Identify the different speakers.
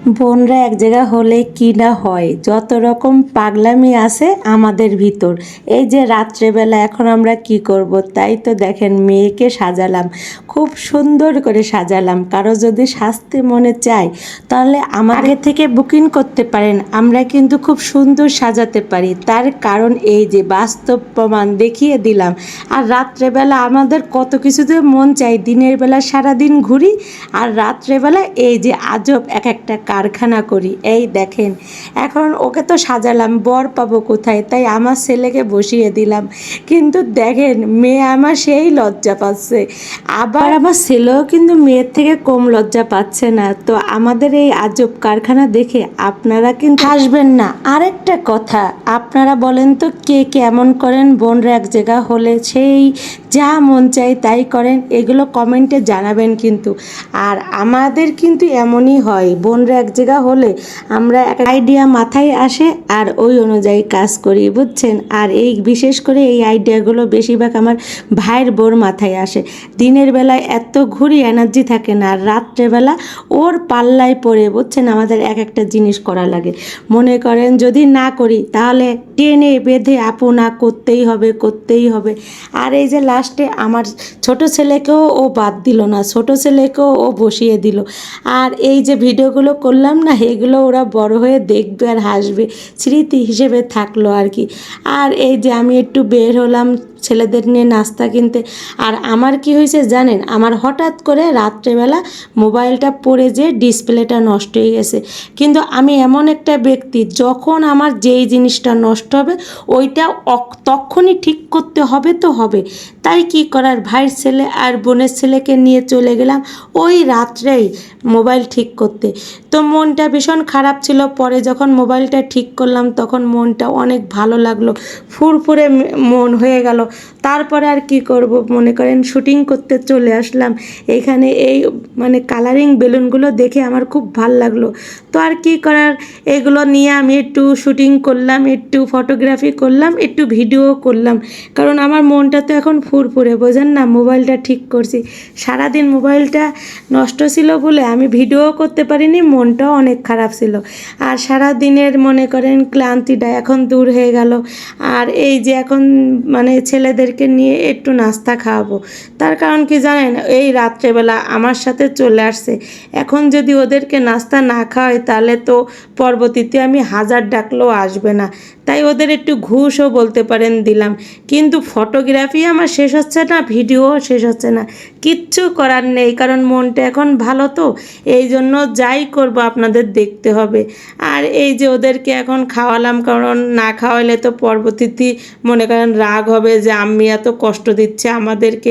Speaker 1: বোনরা এক জায়গা হলে কি না হয়, যত রকম পাগলামি আছে আমাদের ভিতর। এই যে রাত্রেবেলা এখন আমরা কি করব, তাই তো দেখেন মেয়েকে সাজালাম, খুব সুন্দর করে সাজালাম। কারো যদি সাজতে মনে চায় তাহলে আমাদের থেকে বুকিং করতে পারেন, আমরা কিন্তু খুব সুন্দর সাজাতে পারি। তার কারণ এই যে বাস্তব প্রমাণ দেখিয়ে দিলাম। আর রাত্রেবেলা আমাদের কত কিছুতে মন চাই, দিনের বেলা সারাদিন ঘুরি আর রাত্রেবেলা এই যে আজব এক একটা কারখানা করি। এই দেখেন এখন ওকে তো সাজালাম, বর পাবো কোথায়, তাই আমার ছেলেকে বসিয়ে দিলাম। কিন্তু দেখেন মেয়ে আমার সেই লজ্জা পাচ্ছে, আবার আমার ছেলেও কিন্তু মেয়ের থেকে কম লজ্জা পাচ্ছে না। তো আমাদের এই আজব কারখানা দেখে আপনারা কিন্তু হাসবেন না। আরেকটা কথা, আপনারা বলেন তো কে কেমন করেন বোনরা এক জায়গা হলে, সেই যা মন চাই তাই করেন, এগুলো কমেন্টে জানাবেন কিন্তু। আর আমাদের কিন্তু এমনই হয়, বোনরা এক জায়গা হলে আমরা এক আইডিয়া মাথায় আসে আর ওই অনুযায়ী কাজ করি, বুঝছেন। আর এই বিশেষ করে এই আইডিয়াগুলো বেশিরভাগ আমার ভাইয়ের বোর মাথায় আসে। দিনের বেলায় এত ঘুরি এনার্জি থাকে না, আর রাত্রেবেলা ওর পাল্লায় পড়ে, বুঝছেন, আমাদের এক একটা জিনিস করা লাগে। মনে করেন যদি না করি তাহলে টেনে বেঁধে আপু না করতেই হবে করতেই হবে। আর এই যে লাস্টে আমার ছোট ছেলেকেও ও বাদ দিল না, ছোট ছেলেকেও ও বসিয়ে দিল। আর এই যে ভিডিওগুলো করলাম না, এগুলো ওরা বড় হয়ে দেখবে আর হাসবে, স্মৃতি হিসেবে থাকলো আর কি। আর এই যে আমি একটু বের হলাম ছেলেদের নিয়ে নাস্তা কিনতে। আর আমার কি হয়েছে জানেন, আমার হঠাৎ করে রাত্রেবেলা মোবাইলটা পড়ে যে ডিসপ্লেটা নষ্ট হয়ে গেছে। কিন্তু আমি এমন একটা ব্যক্তি, যখন আমার যেই জিনিসটা নষ্ট হবে ওইটা তখনই ঠিক করতে হবে তো হবে। তাই কি করার, ভাইয়ের ছেলে আর বোনের ছেলেকে নিয়ে চলে গেলাম ওই রাত্রেই মোবাইল ঠিক করতে। তো মনটা ভীষণ খারাপ ছিল, পরে যখন মোবাইলটা ঠিক করলাম তখন মনটা অনেক ভালো লাগলো, ফুরফুরে মন হয়ে গেল। তারপরে আর কি করব, মনে করেন শুটিং করতে চলে আসলাম এখানে। এই মানে কালারিং বেলুনগুলো দেখে আমার খুব ভাল লাগলো। তো আর কি করার, এগুলো নিয়ে আমি একটু শুটিং করলাম, একটু ফটোগ্রাফি করলাম, একটু ভিডিও করলাম। কারণ আমার মনটা তো এখন ফুরফুরে, বোঝেন না, মোবাইলটা ঠিক করছি। সারাদিন মোবাইলটা নষ্ট ছিল বলে আমি ভিডিও করতে পারিনি, মনটাও অনেক খারাপ ছিল। আর সারাদিনের মনে করেন ক্লান্তিটা এখন দূর হয়ে গেল। আর এই যে এখন মানে ছেলেদেরকে নিয়ে একটু নাস্তা খাওয়াবো, তার কারণ কি জানেন, এই রাত্রেবেলা আমার সাথে চলে আসছে। এখন যদি ওদেরকে নাস্তা না খাওয়াই তাহলে তো পরবর্তীতে আমি হাজার ডাকলেও আসবে না। তাই ওদের একটু ঘুষও বলতে পারেন দিলাম। কিন্তু ফটোগ্রাফি আমার শেষ হচ্ছে না, ভিডিও শেষ হচ্ছে না, কিচ্ছু করার নেই, কারণ মনটা এখন ভালো তো, এই জন্য যাই করব আপনাদের দেখতে হবে। আর এই যে ওদেরকে এখন খাওয়ালাম, কারণ না খাওয়াইলে তো পরবর্তীতে মনে করেন রাগ হবে যে আম্মি এত কষ্ট দিচ্ছে আমাদেরকে।